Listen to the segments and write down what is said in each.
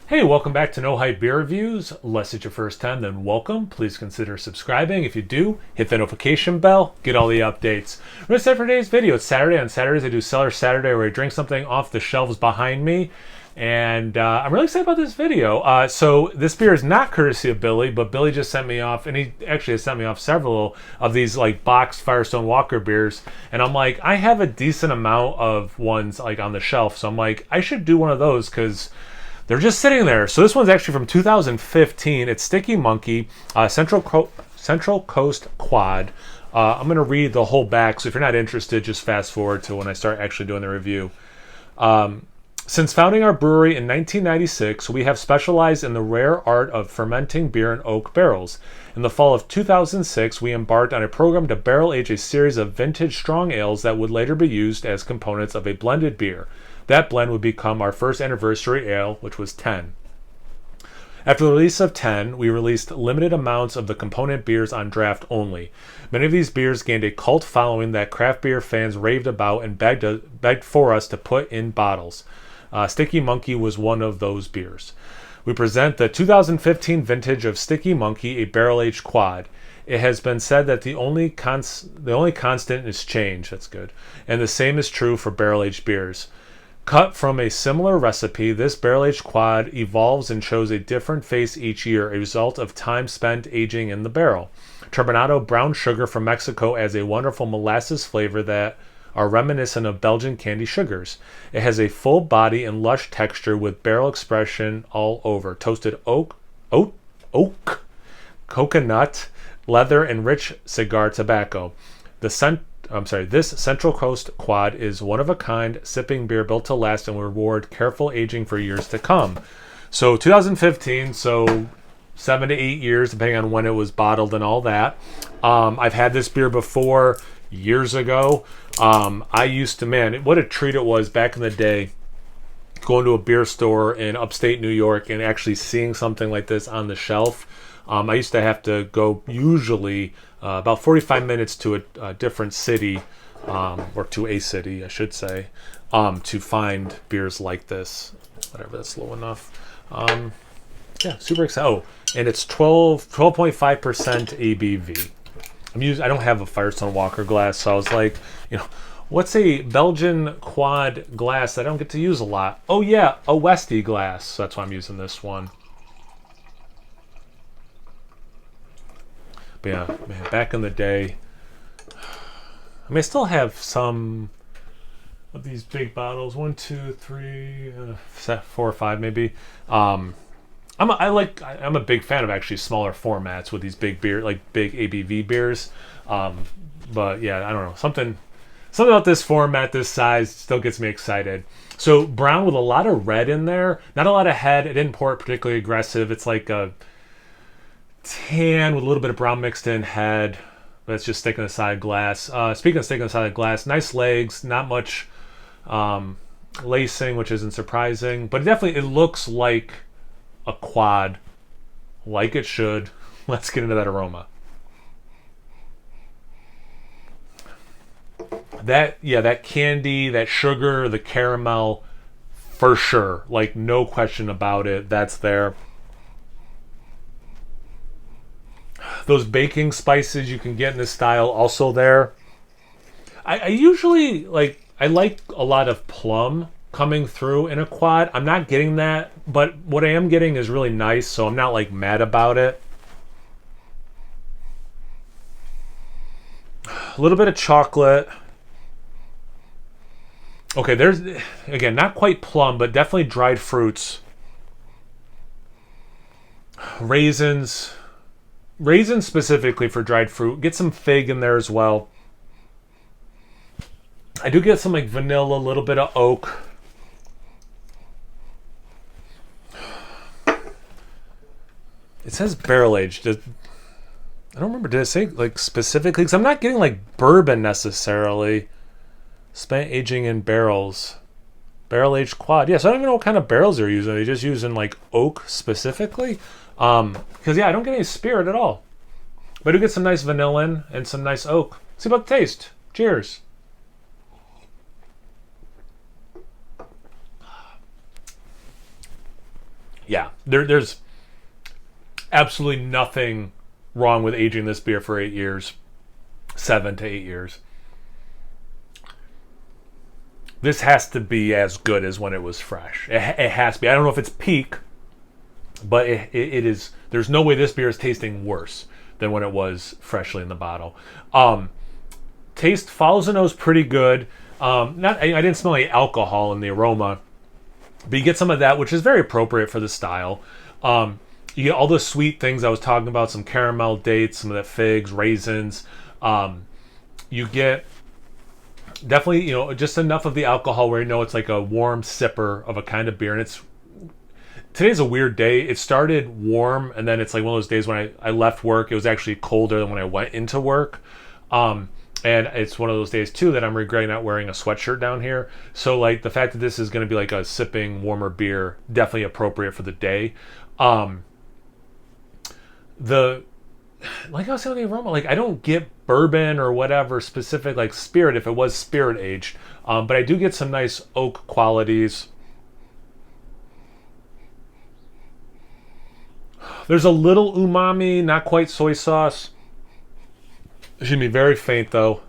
Hey, welcome back to No Hype Beer Reviews. Unless it's your first time, then welcome. Please consider subscribing. If you do, hit the notification bell, get all the updates. We're going to start for today's video. It's Saturday. On Saturdays, I do Cellar Saturday where I drink something off the shelves behind me. And I'm really excited about this video. So this beer is not courtesy of Billy, but Billy just sent me off, and he actually has sent me off several of these like boxed Firestone Walker beers. And I'm like, I have a decent amount of ones like on the shelf. So I'm like, I should do one of those because they're just sitting there. So this one's actually from 2015. It's Stickee Monkee, Central Coast Quad. I'm going to read the whole back, so if you're not interested, just fast forward to when I start actually doing the review. Since founding our brewery in 1996, we have specialized in the rare art of fermenting beer in oak barrels. In the fall of 2006, we embarked on a program to barrel age a series of vintage strong ales that would later be used as components of a blended beer. That blend would become our first anniversary ale, which was 10. After the release of 10, we released limited amounts of the component beers on draft only. Many of these beers gained a cult following that craft beer fans raved about and begged for us to put in bottles. Stickee Monkee was one of those beers. We present the 2015 vintage of Stickee Monkee, a barrel-aged quad. It has been said that the only constant is change. That's good. And the same is true for barrel-aged beers. Cut from a similar recipe, this barrel-aged quad evolves and shows a different face each year, a result of time spent aging in the barrel. Turbinado brown sugar from Mexico adds a wonderful molasses flavor that are reminiscent of Belgian candy sugars. It has a full body and lush texture with barrel expression all over. Toasted oak, coconut, leather, and rich cigar tobacco. This Central Coast Quad is one of a kind sipping beer built to last and will reward careful aging for years to come. So 2015, so 7 to 8 years, depending on when it was bottled and all that. I've had this beer before years ago. I used to, man, what a treat it was back in the day going to a beer store in upstate New York and actually seeing something like this on the shelf. I used to have to go usually about 45 minutes to a different city, or to a city, I should say, to find beers like this. Whatever, that's low enough. Yeah, super excited. Oh, and it's 12.5% ABV. I don't have a Firestone Walker glass, so I was like, what's a Belgian quad glass that I don't get to use a lot? Oh yeah, a Westie glass. So that's why I'm using this one. But yeah, man, back in the day, I still have some of these big bottles. 1, 2, 3, 4 or 5 maybe. I'm a big fan of actually smaller formats with these big beer, like big ABV beers. But yeah, I don't know, something about this format, this size, still gets me excited. So brown with a lot of red in there, not a lot of head. It didn't pour it particularly aggressive. It's like a tan with a little bit of brown mixed in head. That's just sticking aside glass. Speaking of sticking aside glass, nice legs, not much lacing, which isn't surprising, but it looks like a quad, like it should. Let's get into that aroma. That candy, that sugar, the caramel, for sure. Like, no question about it. That's there. Those baking spices you can get in this style, also there. I usually I like a lot of plum coming through in a quad. I'm not getting that, but what I am getting is really nice, so I'm not like mad about it. A little bit of chocolate. Okay, there's, again, not quite plum, but definitely dried fruits. Raisins specifically for dried fruit. Get some fig in there as well. I do get some like vanilla, a little bit of oak. It says barrel aged. I don't remember, did it say like specifically? Because I'm not getting like bourbon necessarily. Spent aging in barrels. Barrel aged quad. Yeah, so I don't even know what kind of barrels they're using. Are they just using like oak specifically? Because yeah, I don't get any spirit at all. But I do get some nice vanilla and some nice oak. See about the taste. Cheers. Yeah, there's absolutely nothing wrong with aging this beer for 8 years, 7 to 8 years. This has to be as good as when it was fresh. It has to be. I don't know if it's peak, but it is. There's no way this beer is tasting worse than when it was freshly in the bottle. Taste follows the nose pretty good. I didn't smell any alcohol in the aroma, but you get some of that, which is very appropriate for the style. You get all the sweet things I was talking about, some caramel dates, some of that figs, raisins. You get definitely, just enough of the alcohol where it's like a warm sipper of a kind of beer. And today's a weird day. It started warm, and then it's like one of those days when I left work, it was actually colder than when I went into work. And it's one of those days, too, that I'm regretting not wearing a sweatshirt down here. So, like, the fact that this is going to be like a sipping warmer beer, definitely appropriate for the day. Like I was saying with the aroma, like, I don't get bourbon or whatever specific, like, spirit if it was spirit aged. But I do get some nice oak qualities. There's a little umami, not quite soy sauce. Excuse me, very faint though.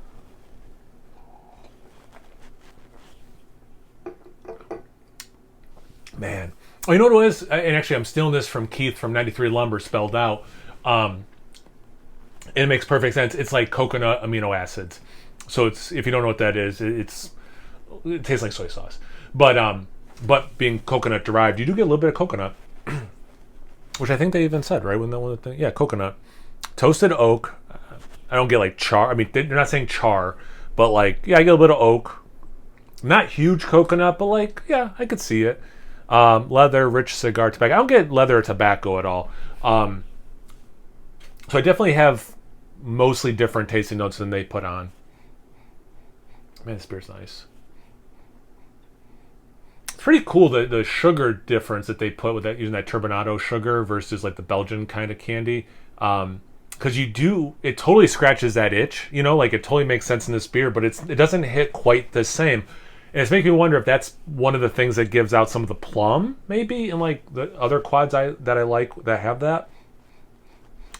Man. Oh, you know what it is? And actually, I'm stealing this from Keith from 93 Lumber, spelled out. It makes perfect sense. It's like coconut amino acids. So it's, if you don't know what that is, it tastes like soy sauce. But being coconut derived, you do get a little bit of coconut, which I think they even said, right? Yeah, coconut. Toasted oak. I don't get like char. I mean, they're not saying char, but like, yeah, I get a little bit of oak. Not huge coconut, but like, yeah, I could see it. Leather, rich cigar tobacco. I don't get leather or tobacco at all. So I definitely have mostly different tasting notes than they put on. Man, this beer's nice. It's pretty cool the sugar difference that they put with that, using that turbinado sugar versus like the Belgian kind of candy. Because it totally scratches that itch, like it totally makes sense in this beer, but it doesn't hit quite the same. And it's making me wonder if that's one of the things that gives out some of the plum, maybe, in like the other quads that I like that have that.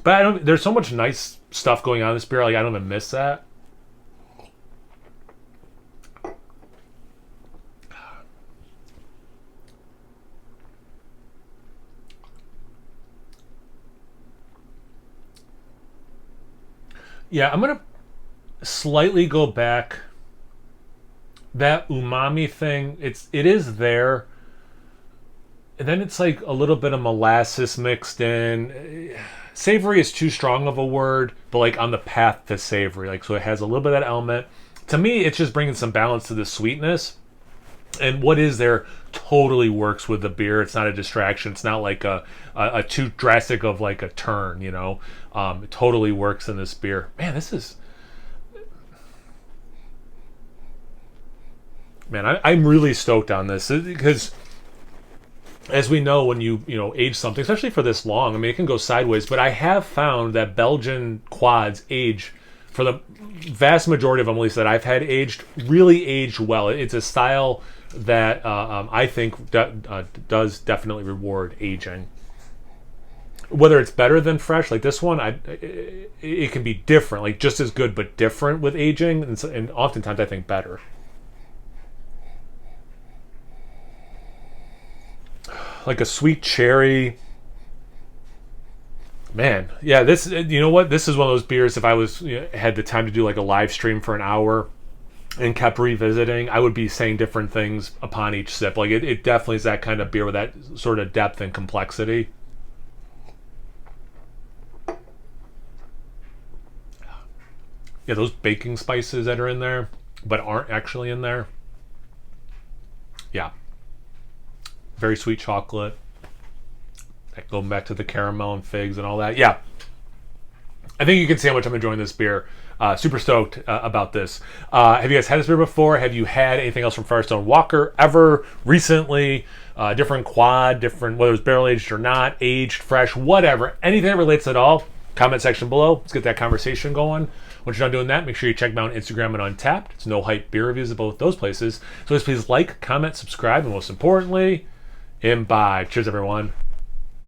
But there's so much nice stuff going on in this beer, like I don't even miss that. Yeah, I'm going to slightly go back. That umami thing, it is there. And then it's like a little bit of molasses mixed in. Savory is too strong of a word, but like on the path to savory. Like, so it has a little bit of that element. To me, it's just bringing some balance to the sweetness. And what is there totally works with the beer. It's not a distraction. It's not like a too drastic of like a turn, It totally works in this beer. Man, I'm really stoked on this because, as we know, when you age something, especially for this long, I mean, it can go sideways. But I have found that Belgian quads age, for the vast majority of them, at least that I've had really aged well. It's a style that I think does definitely reward aging. Whether it's better than fresh, like this one, it can be different, like just as good but different with aging, and oftentimes I think better. Like a sweet cherry. Man, yeah, this, you know what? This is one of those beers, if I had the time to do like a live stream for an hour and kept revisiting, I would be saying different things upon each sip. Like it definitely is that kind of beer with that sort of depth and complexity. Yeah, those baking spices that are in there but aren't actually in there. Yeah. Very sweet chocolate. Going back to the caramel and figs and all that. Yeah. I think you can see how much I'm enjoying this beer. Super stoked about this. Have you guys had this beer before? Have you had anything else from Firestone Walker ever recently? Different quad, whether it's barrel aged or not, aged, fresh, whatever. Anything that relates at all, comment section below. Let's get that conversation going. Once you're done doing that, make sure you check me out on Instagram and Untapped. It's No Hype Beer Reviews at both those places. So please like, comment, subscribe, and most importantly, imbibe. Cheers, everyone.